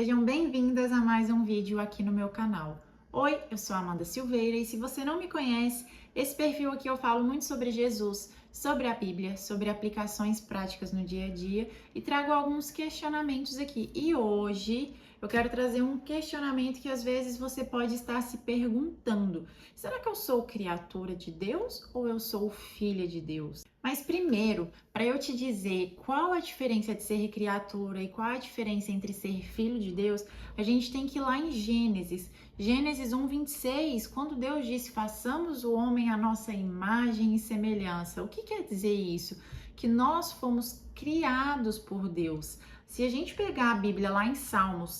Sejam bem-vindas a mais um vídeo aqui no meu canal. Oi, eu sou a Amanda Silveira e se você não me conhece, esse perfil aqui eu falo muito sobre Jesus, sobre a Bíblia, sobre aplicações práticas no dia a dia e trago alguns questionamentos aqui. E hoje eu quero trazer um questionamento que às vezes você pode estar se perguntando: será que eu sou criatura de Deus ou eu sou filha de Deus? Mas primeiro, para eu te dizer qual a diferença de ser criatura e qual a diferença entre ser filho de Deus, a gente tem que ir lá em Gênesis. Gênesis 1:26, quando Deus disse: façamos o homem à nossa imagem e semelhança. O que quer dizer isso? Que nós fomos criados por Deus. Se a gente pegar a Bíblia lá em Salmos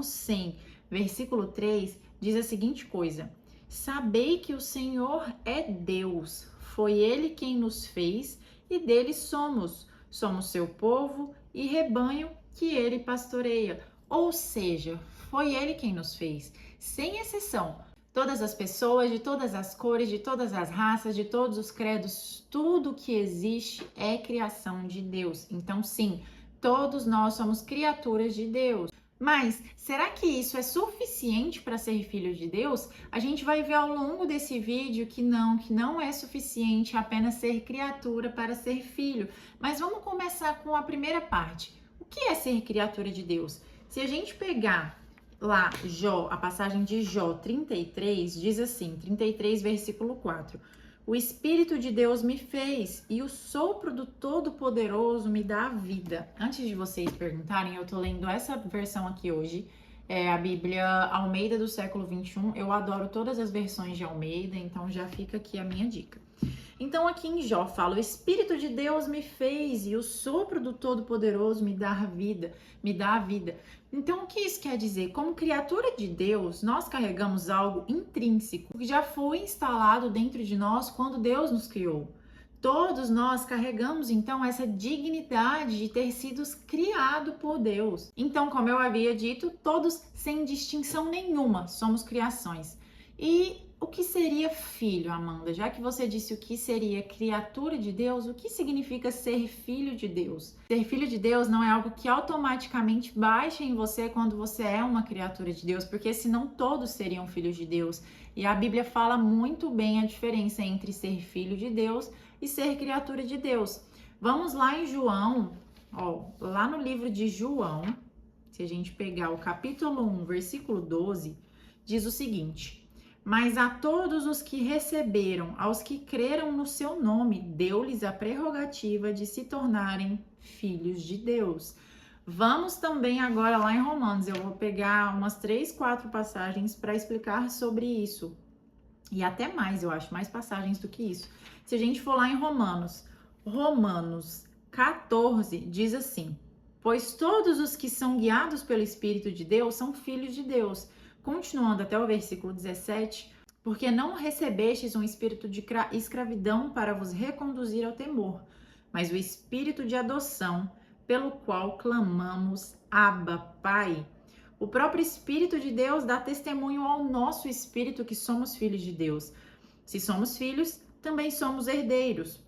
100, versículo 3, diz a seguinte coisa: sabei que o Senhor é Deus, foi Ele quem nos fez e dele somos. Somos seu povo e rebanho que Ele pastoreia. Ou seja, foi Ele quem nos fez, sem exceção. Todas as pessoas, de todas as cores, de todas as raças, de todos os credos, tudo que existe é criação de Deus. Então, sim, todos nós somos criaturas de Deus. Mas será que isso é suficiente para ser filho de Deus? A gente vai ver ao longo desse vídeo que não é suficiente apenas ser criatura para ser filho. Mas vamos começar com a primeira parte. O que é ser criatura de Deus? Se a gente pegar lá Jó, a passagem de Jó 33, diz assim, 33 versículo 4. O Espírito de Deus me fez e o sopro do Todo-Poderoso me dá a vida. Antes de vocês perguntarem, eu tô lendo essa versão aqui hoje, a Bíblia Almeida do século 21. Eu adoro todas as versões de Almeida, então já fica aqui a minha dica. Então aqui em Jó fala: o Espírito de Deus me fez e o sopro do Todo-Poderoso me dá a vida, me dá a vida. Então o que isso quer dizer? Como criatura de Deus, nós carregamos algo intrínseco que já foi instalado dentro de nós quando Deus nos criou. Todos nós carregamos então essa dignidade de ter sido criado por Deus. Então, como eu havia dito, todos sem distinção nenhuma somos criações. E o que seria filho, Amanda? Já que você disse o que seria criatura de Deus, o que significa ser filho de Deus? Ser filho de Deus não é algo que automaticamente baixa em você quando você é uma criatura de Deus, porque senão todos seriam filhos de Deus. E a Bíblia fala muito bem a diferença entre ser filho de Deus e ser criatura de Deus. Vamos lá em João, lá no livro de João, se a gente pegar o capítulo 1, versículo 12, diz o seguinte: mas a todos os que receberam, aos que creram no seu nome, deu-lhes a prerrogativa de se tornarem filhos de Deus. Vamos também agora lá em Romanos. Eu vou pegar umas 3, 4 passagens para explicar sobre isso. E até mais, eu acho, mais passagens do que isso. Se a gente for lá em Romanos 14 diz assim: pois todos os que são guiados pelo Espírito de Deus são filhos de Deus. Continuando até o versículo 17, porque não recebestes um espírito de escravidão para vos reconduzir ao temor, mas o espírito de adoção, pelo qual clamamos, Abba, Pai. O próprio Espírito de Deus dá testemunho ao nosso espírito que somos filhos de Deus. Se somos filhos, também somos herdeiros.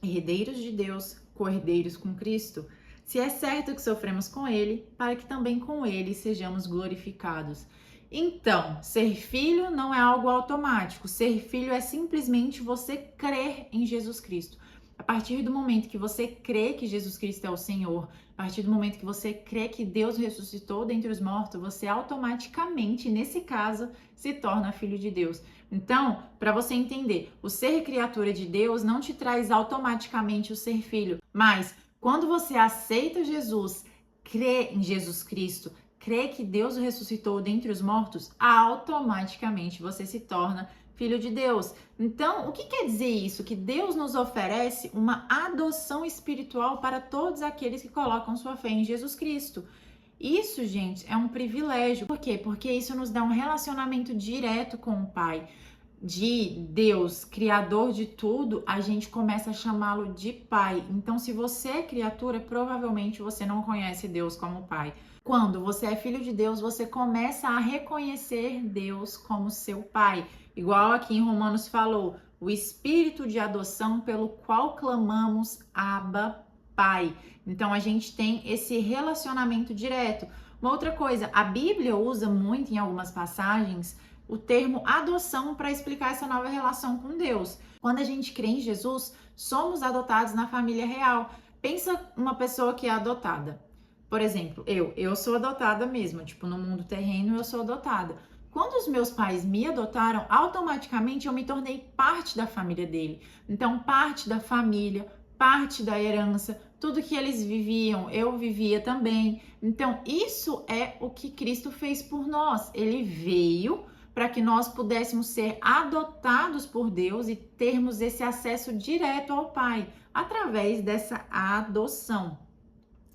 Herdeiros de Deus, co-herdeiros com Cristo. Se é certo que sofremos com Ele, para que também com Ele sejamos glorificados. Então, ser filho não é algo automático. Ser filho é simplesmente você crer em Jesus Cristo. A partir do momento que você crê que Jesus Cristo é o Senhor, a partir do momento que você crê que Deus ressuscitou dentre os mortos, você automaticamente, nesse caso, se torna filho de Deus. Então, para você entender, o ser criatura de Deus não te traz automaticamente o ser filho, mas quando você aceita Jesus, crê em Jesus Cristo, crê que Deus o ressuscitou dentre os mortos, automaticamente você se torna filho de Deus. Então, o que quer dizer isso? Que Deus nos oferece uma adoção espiritual para todos aqueles que colocam sua fé em Jesus Cristo. Isso, gente, é um privilégio. Por quê? Porque isso nos dá um relacionamento direto com o Pai. De Deus, criador de tudo, a gente começa a chamá-lo de Pai. Então, se você é criatura, provavelmente você não conhece Deus como Pai. Quando você é filho de Deus, você começa a reconhecer Deus como seu Pai. Igual aqui em Romanos falou, o espírito de adoção pelo qual clamamos Abba, Pai. Então, a gente tem esse relacionamento direto. Uma outra coisa, a Bíblia usa muito em algumas passagens o termo adoção para explicar essa nova relação com Deus. Quando a gente crê em Jesus, somos adotados na família real. Pensa uma pessoa que é adotada. Por exemplo, eu sou adotada mesmo, tipo, no mundo terreno eu sou adotada. Quando os meus pais me adotaram, automaticamente eu me tornei parte da família dele. Então, parte da família, parte da herança, tudo que eles viviam, eu vivia também. Então, isso é o que Cristo fez por nós. Ele veio para que nós pudéssemos ser adotados por Deus e termos esse acesso direto ao Pai, através dessa adoção.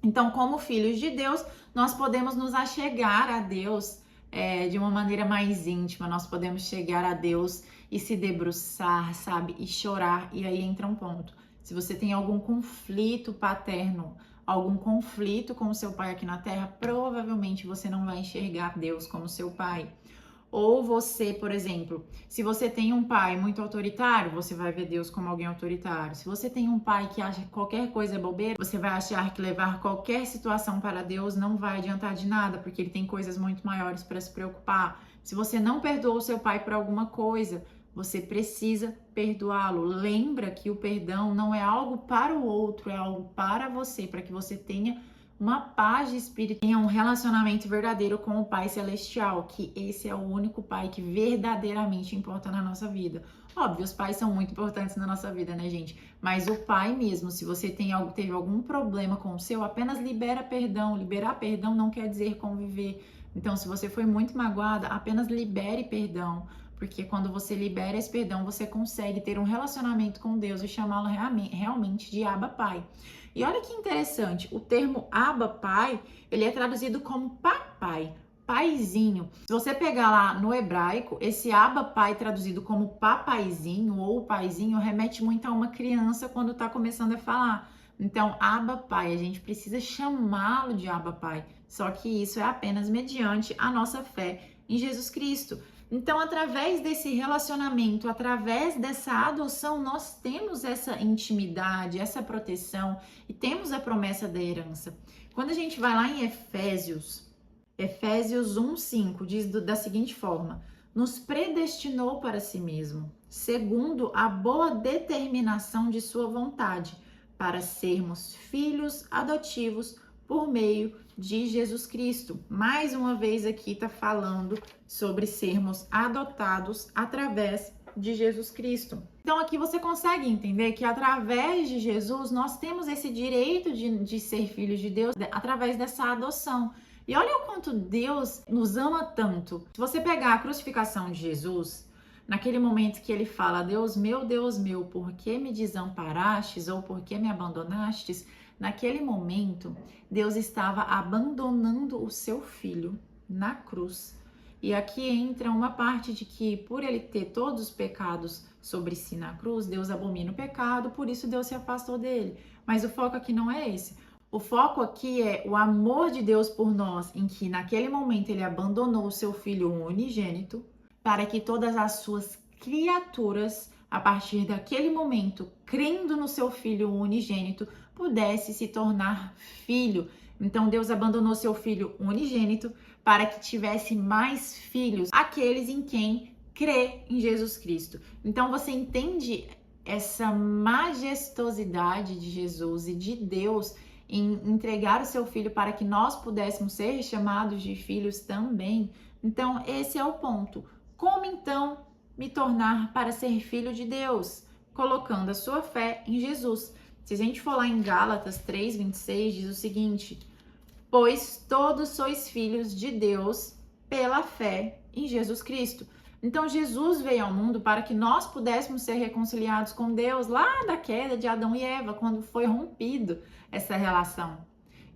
Então, como filhos de Deus, nós podemos nos achegar a Deus de uma maneira mais íntima, nós podemos chegar a Deus e se debruçar, sabe? E chorar, e aí entra um ponto. Se você tem algum conflito paterno, algum conflito com o seu pai aqui na Terra, provavelmente você não vai enxergar Deus como seu pai. Ou você, por exemplo, se você tem um pai muito autoritário, você vai ver Deus como alguém autoritário. Se você tem um pai que acha que qualquer coisa é bobeira, você vai achar que levar qualquer situação para Deus não vai adiantar de nada, porque ele tem coisas muito maiores para se preocupar. Se você não perdoa o seu pai por alguma coisa, você precisa perdoá-lo. Lembra que o perdão não é algo para o outro, é algo para você, para que você tenha uma paz de espírito, tenha um relacionamento verdadeiro com o Pai Celestial, que esse é o único Pai que verdadeiramente importa na nossa vida. Óbvio, os pais são muito importantes na nossa vida, né, gente? Mas o pai mesmo, se você teve algum problema com o seu, apenas libera perdão. Liberar perdão não quer dizer conviver. Então, se você foi muito magoada, apenas libere perdão. Porque quando você libera esse perdão, você consegue ter um relacionamento com Deus e chamá-lo realmente de Abba Pai. E olha que interessante, o termo Abba Pai, ele é traduzido como papai, paizinho. Se você pegar lá no hebraico, esse Abba Pai traduzido como papaizinho ou paizinho remete muito a uma criança quando está começando a falar. Então, Abba Pai, a gente precisa chamá-lo de Abba Pai. Só que isso é apenas mediante a nossa fé em Jesus Cristo. Então, através desse relacionamento, através dessa adoção, nós temos essa intimidade, essa proteção e temos a promessa da herança. Quando a gente vai lá em Efésios 1:5, diz da seguinte forma: nos predestinou para si mesmo, segundo a boa determinação de sua vontade, para sermos filhos adotivos por meio de Jesus Cristo. Mais uma vez aqui está falando sobre sermos adotados através de Jesus Cristo. Então aqui você consegue entender que através de Jesus nós temos esse direito de ser filhos de Deus através dessa adoção. E olha o quanto Deus nos ama tanto. Se você pegar a crucificação de Jesus, naquele momento que ele fala, Deus, meu, por que me desamparastes ou por que me abandonastes? Naquele momento, Deus estava abandonando o seu filho na cruz. E aqui entra uma parte de que, por ele ter todos os pecados sobre si na cruz, Deus abomina o pecado, por isso Deus se afastou dele. Mas o foco aqui não é esse. O foco aqui é o amor de Deus por nós, em que naquele momento ele abandonou o seu filho unigênito, para que todas as suas criaturas, a partir daquele momento, crendo no seu filho unigênito, pudesse se tornar filho. Então Deus abandonou seu filho unigênito para que tivesse mais filhos, aqueles em quem crê em Jesus Cristo. Então você entende essa majestosidade de Jesus e de Deus em entregar o seu filho para que nós pudéssemos ser chamados de filhos também. Então esse é o ponto. Como então me tornar para ser filho de Deus? Colocando a sua fé em Jesus. Se a gente for lá em Gálatas 3:26, diz o seguinte: pois todos sois filhos de Deus pela fé em Jesus Cristo. Então Jesus veio ao mundo para que nós pudéssemos ser reconciliados com Deus lá da queda de Adão e Eva, quando foi rompido essa relação.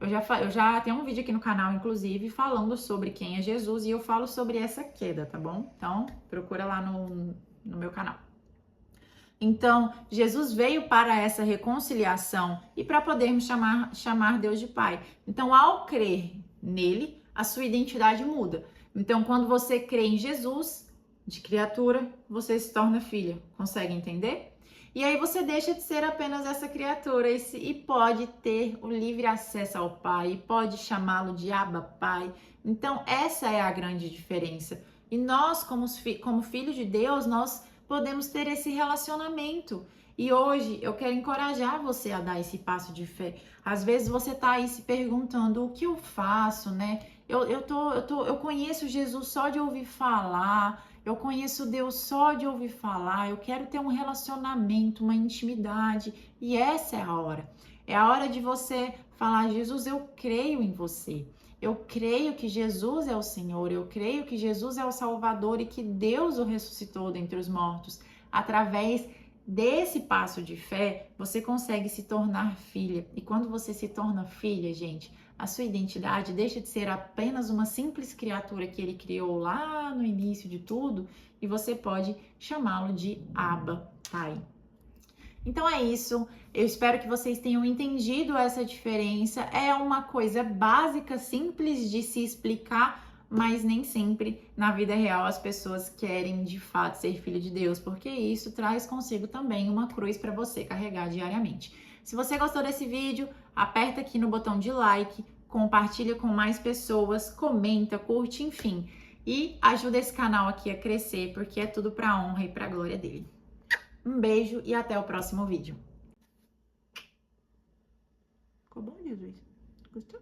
Eu já tenho um vídeo aqui no canal, inclusive, falando sobre quem é Jesus e eu falo sobre essa queda, tá bom? Então, procura lá no meu canal. Então, Jesus veio para essa reconciliação e para podermos chamar Deus de Pai. Então, ao crer nele, a sua identidade muda. Então, quando você crê em Jesus, de criatura, você se torna filha. Consegue entender? E aí você deixa de ser apenas essa criatura e pode ter o livre acesso ao Pai, e pode chamá-lo de Abba Pai. Então, essa é a grande diferença. E nós, como filhos de Deus, nós podemos ter esse relacionamento. E hoje eu quero encorajar você a dar esse passo de fé. Às vezes você está aí se perguntando o que eu faço, né? Eu conheço Jesus só de ouvir falar, eu conheço Deus só de ouvir falar, eu quero ter um relacionamento, uma intimidade. E essa é a hora. É a hora de você falar: Jesus, eu creio em você. Eu creio que Jesus é o Senhor, eu creio que Jesus é o Salvador e que Deus o ressuscitou dentre os mortos. Através desse passo de fé, você consegue se tornar filha. E quando você se torna filha, gente, a sua identidade deixa de ser apenas uma simples criatura que ele criou lá no início de tudo e você pode chamá-lo de Abba, Pai. Então é isso, eu espero que vocês tenham entendido essa diferença. É uma coisa básica, simples de se explicar, mas nem sempre na vida real as pessoas querem de fato ser filho de Deus, porque isso traz consigo também uma cruz para você carregar diariamente. Se você gostou desse vídeo, aperta aqui no botão de like, compartilha com mais pessoas, comenta, curte, enfim. E ajuda esse canal aqui a crescer, porque é tudo para a honra e para a glória dele. Um beijo e até o próximo vídeo. Ficou bom, Jesus? Gostou?